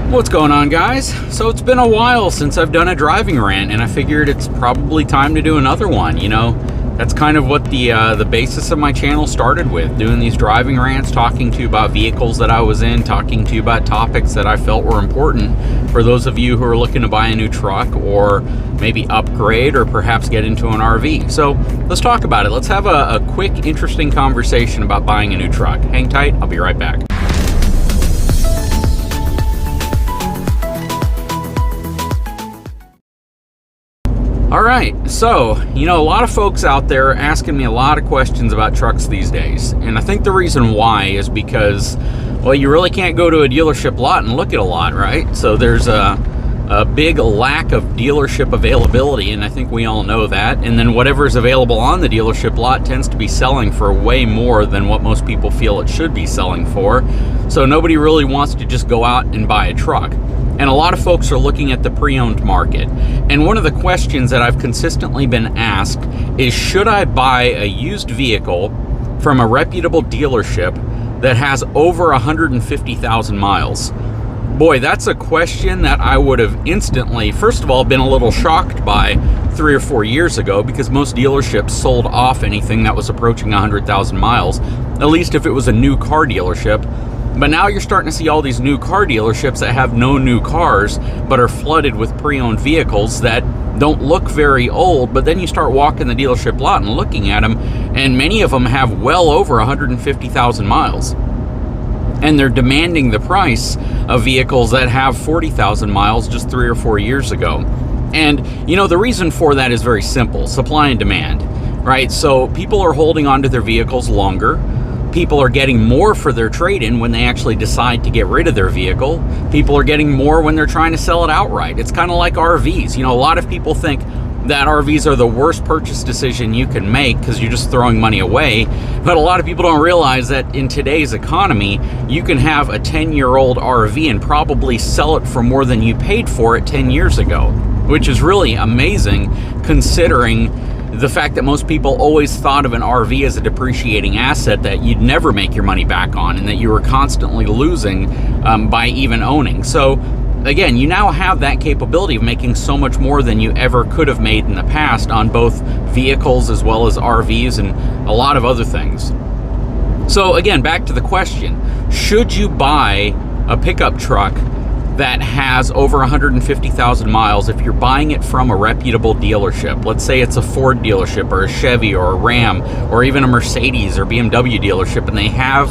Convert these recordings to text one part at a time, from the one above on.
What's going on, guys? So it's been a while since I've done a driving rant, and I figured it's probably time to do another one. You know, that's kind of what the basis of my channel started with, doing these driving rants, talking to you about vehicles that I was in, talking to you about topics that I felt were important for those of you who are looking to buy a new truck or maybe upgrade or perhaps get into an RV. So let's talk about it. Let's have a quick, interesting conversation about buying a new truck. Hang tight, I'll be right back. All right, so, you know, a lot of folks out there are asking me a lot of questions about trucks these days. And I think the reason why is because, well, you really can't go to a dealership lot and look at a lot, right? So there's a big lack of dealership availability, and I think we all know that. And then whatever's available on the dealership lot tends to be selling for way more than what most people feel it should be selling for. So nobody really wants to just go out and buy a truck. And a lot of folks are looking at the pre-owned market. And one of the questions that I've consistently been asked is, should I buy a used vehicle from a reputable dealership that has over 150,000 miles? Boy, that's a question that I would have instantly, first of all, been a little shocked by 3 or 4 years ago, because most dealerships sold off anything that was approaching 100,000 miles, at least if it was a new car dealership. But now you're starting to see all these new car dealerships that have no new cars, but are flooded with pre-owned vehicles that don't look very old. But then you start walking the dealership lot and looking at them, and many of them have well over 150,000 miles. And they're demanding the price of vehicles that have 40,000 miles just 3 or 4 years ago. And, you know, the reason for that is very simple: supply and demand, right? So people are holding onto their vehicles longer. People are getting more for their trade-in when they actually decide to get rid of their vehicle. People are getting more when they're trying to sell it outright. It's kind of like RVs. You know, a lot of people think that RVs are the worst purchase decision you can make because you're just throwing money away. But a lot of people don't realize that in today's economy, you can have a 10-year-old RV and probably sell it for more than you paid for it 10 years ago, which is really amazing considering the fact that most people always thought of an RV as a depreciating asset that you'd never make your money back on, and that you were constantly losing by even owning. So again, you now have that capability of making so much more than you ever could have made in the past on both vehicles as well as RVs and a lot of other things. So again, back to the question: should you buy a pickup truck that has over 150,000 miles if you're buying it from a reputable dealership? Let's say it's a Ford dealership or a Chevy or a Ram or even a Mercedes or BMW dealership, and they have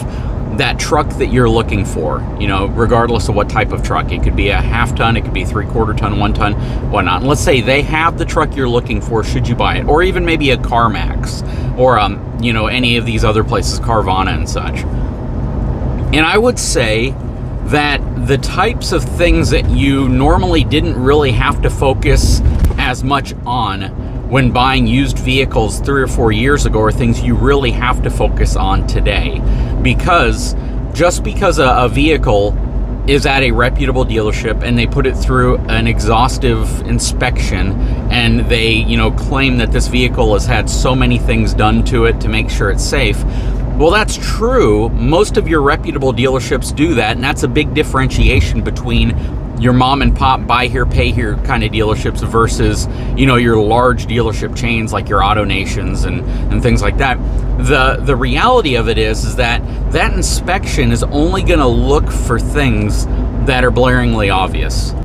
that truck that you're looking for, you know, regardless of what type of truck. It could be a half-ton, it could be 3/4 ton, 1 ton, whatnot. And let's say they have the truck you're looking for. Should you buy it? Or even maybe a CarMax or you know, any of these other places, Carvana and such. And I would say that the types of things that you normally didn't really have to focus as much on when buying used vehicles 3 or 4 years ago are things you really have to focus on today. Because just because a vehicle is at a reputable dealership and they put it through an exhaustive inspection and they, you know, claim that this vehicle has had so many things done to it to make sure it's safe, well, that's true. Most of your reputable dealerships do that, and that's a big differentiation between your mom and pop buy here, pay here kind of dealerships versus, you know, your large dealership chains like your Auto Nations and things like that. The reality of it is that inspection is only going to look for things that are blaringly obvious,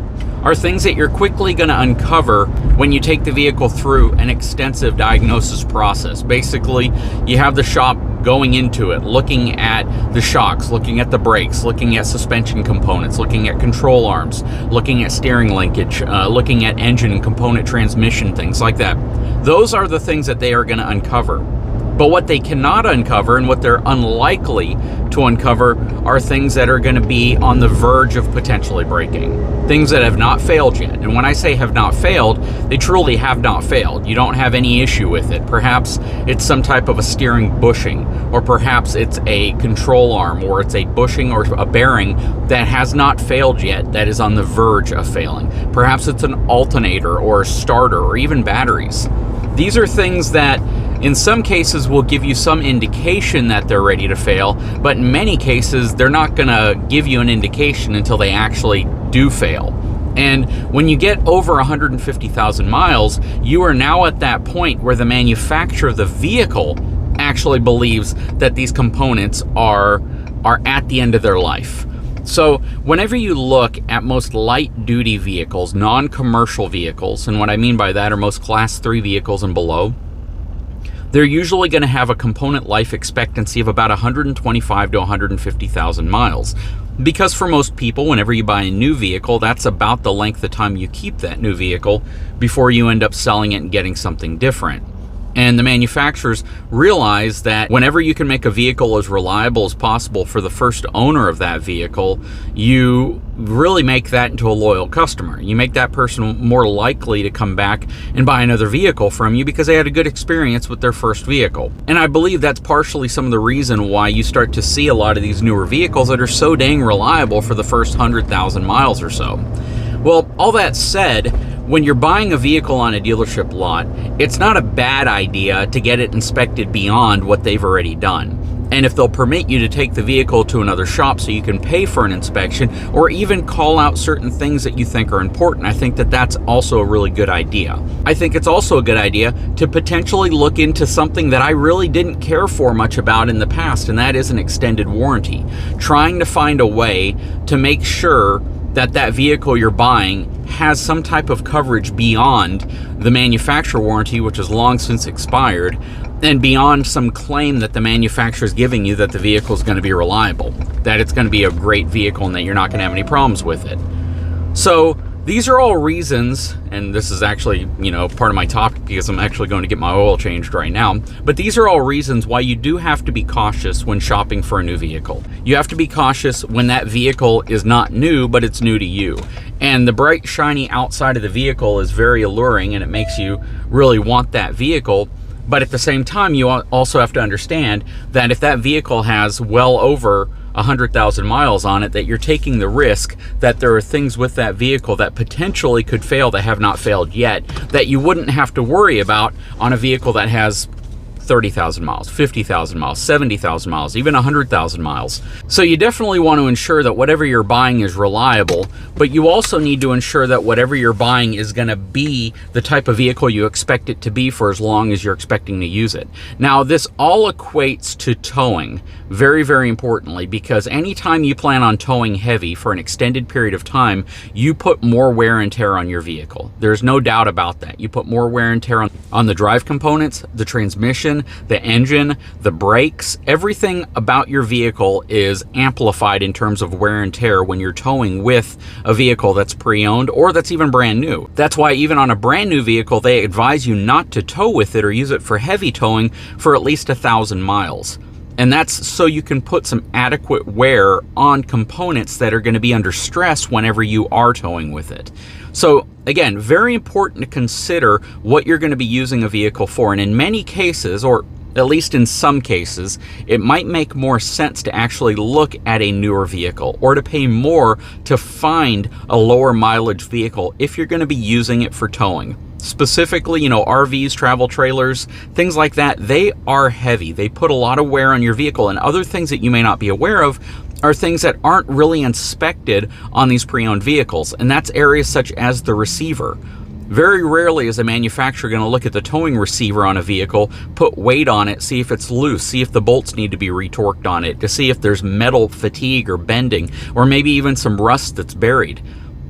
are things that you're quickly going to uncover when you take the vehicle through an extensive diagnosis process. Basically, you have the shop going into it, looking at the shocks, looking at the brakes, looking at suspension components, looking at control arms, looking at steering linkage, looking at engine and component transmission, things like that. Those are the things that they are going to uncover. But what they cannot uncover, and what they're unlikely to uncover, are things that are going to be on the verge of potentially breaking. Things that have not failed yet. And when I say have not failed, they truly have not failed. You don't have any issue with it. Perhaps it's some type of a steering bushing, or perhaps it's a control arm, or it's a bushing or a bearing that has not failed yet, that is on the verge of failing. Perhaps it's an alternator or a starter or even batteries. These are things that in some cases will give you some indication that they're ready to fail, but in many cases they're not going to give you an indication until they actually do fail. And when you get over 150,000 miles, you are now at that point where the manufacturer of the vehicle actually believes that these components are at the end of their life. So whenever you look at most light duty vehicles, non-commercial vehicles, and what I mean by that are most class 3 vehicles and below, they're usually going to have a component life expectancy of about 125 to 150,000 miles. Because for most people, whenever you buy a new vehicle, that's about the length of time you keep that new vehicle before you end up selling it and getting something different. And the manufacturers realize that whenever you can make a vehicle as reliable as possible for the first owner of that vehicle, you really make that into a loyal customer. You make that person more likely to come back and buy another vehicle from you because they had a good experience with their first vehicle. And I believe that's partially some of the reason why you start to see a lot of these newer vehicles that are so dang reliable for the first 100,000 miles or so. Well, all that said, when you're buying a vehicle on a dealership lot, it's not a bad idea to get it inspected beyond what they've already done. And if they'll permit you to take the vehicle to another shop so you can pay for an inspection or even call out certain things that you think are important, I think that that's also a really good idea. I think it's also a good idea to potentially look into something that I really didn't care for much about in the past, and that is an extended warranty. Trying to find a way to make sure that that vehicle you're buying has some type of coverage beyond the manufacturer warranty, which is long since expired, and beyond some claim that the manufacturer is giving you that the vehicle is going to be reliable, that it's going to be a great vehicle and that you're not going to have any problems with it. So these are all reasons, and this is actually, part of my topic because I'm actually going to get my oil changed right now, but these are all reasons why you do have to be cautious when shopping for a new vehicle. You have to be cautious when that vehicle is not new, but it's new to you. And the bright, shiny outside of the vehicle is very alluring and it makes you really want that vehicle. But at the same time, you also have to understand that if that vehicle has well over 100,000 miles on it, that you're taking the risk that there are things with that vehicle that potentially could fail that have not failed yet, that you wouldn't have to worry about on a vehicle that has 30,000 miles, 50,000 miles, 70,000 miles, even 100,000 miles. So you definitely want to ensure that whatever you're buying is reliable, but you also need to ensure that whatever you're buying is going to be the type of vehicle you expect it to be for as long as you're expecting to use it. Now, this all equates to towing, very, very importantly, because anytime you plan on towing heavy for an extended period of time, you put more wear and tear on your vehicle. There's no doubt about that. You put more wear and tear on the drive components, the transmission, the engine, the brakes. Everything about your vehicle is amplified in terms of wear and tear when you're towing with a vehicle that's pre-owned or that's even brand new. That's why even on a brand new vehicle, they advise you not to tow with it or use it for heavy towing for at least 1,000 miles. And that's so you can put some adequate wear on components that are going to be under stress whenever you are towing with it. So again, very important to consider what you're going to be using a vehicle for. And in many cases, or at least in some cases, it might make more sense to actually look at a newer vehicle or to pay more to find a lower mileage vehicle if you're going to be using it for towing. Specifically, RVs, travel trailers, things like that, they are heavy. They put a lot of wear on your vehicle, and other things that you may not be aware of are things that aren't really inspected on these pre-owned vehicles, and that's areas such as the receiver. Very rarely is a manufacturer going to look at the towing receiver on a vehicle, put weight on it, see if it's loose, see if the bolts need to be retorqued on it, to see if there's metal fatigue or bending, or maybe even some rust that's buried.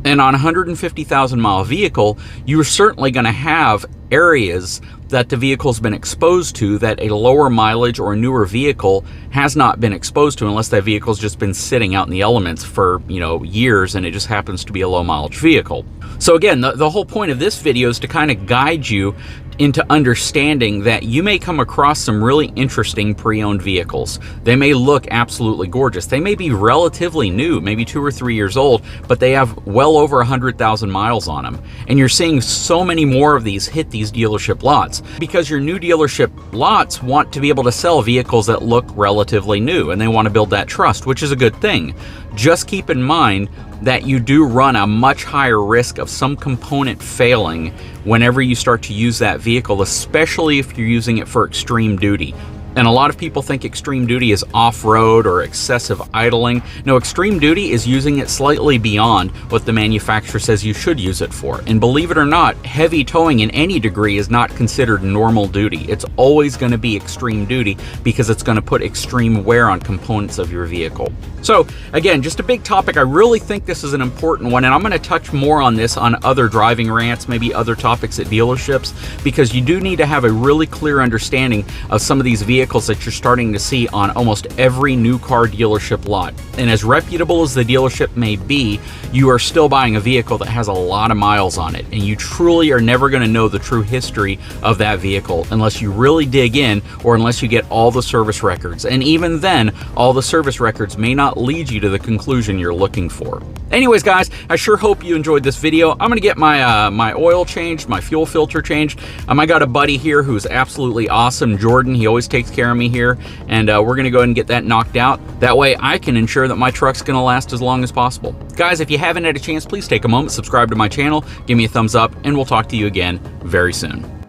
And on a 150,000 mile vehicle, you're certainly going to have areas that the vehicle's been exposed to that a lower mileage or newer vehicle has not been exposed to, unless that vehicle's just been sitting out in the elements for, years, and it just happens to be a low mileage vehicle. So again, the whole point of this video is to kind of guide you into understanding that you may come across some really interesting pre-owned vehicles. They may look absolutely gorgeous. They may be relatively new, maybe 2 or 3 years old, but they have well over 100,000 miles on them. And you're seeing so many more of these hit these dealership lots because your new dealership lots want to be able to sell vehicles that look relatively new, and they want to build that trust, which is a good thing. Just keep in mind that you do run a much higher risk of some component failing whenever you start to use that vehicle, especially if you're using it for extreme duty. And a lot of people think extreme duty is off-road or excessive idling. No, extreme duty is using it slightly beyond what the manufacturer says you should use it for. And believe it or not, heavy towing in any degree is not considered normal duty. It's always going to be extreme duty because it's going to put extreme wear on components of your vehicle. So again, just a big topic. I really think this is an important one, and I'm going to touch more on this on other driving rants, maybe other topics at dealerships, because you do need to have a really clear understanding of some of these vehicles that you're starting to see on almost every new car dealership lot. And as reputable as the dealership may be, you are still buying a vehicle that has a lot of miles on it, and you truly are never going to know the true history of that vehicle unless you really dig in, or unless you get all the service records. And even then, all the service records may not lead you to the conclusion you're looking for. Anyways, guys, I sure hope you enjoyed this video. I'm going to get my my oil changed, my fuel filter changed. I got a buddy here who's absolutely awesome, Jordan. He always takes care of me here, and we're going to go ahead and get that knocked out. That way I can ensure that my truck's going to last as long as possible. Guys, if you haven't had a chance, please take a moment, subscribe to my channel, give me a thumbs up, and we'll talk to you again very soon.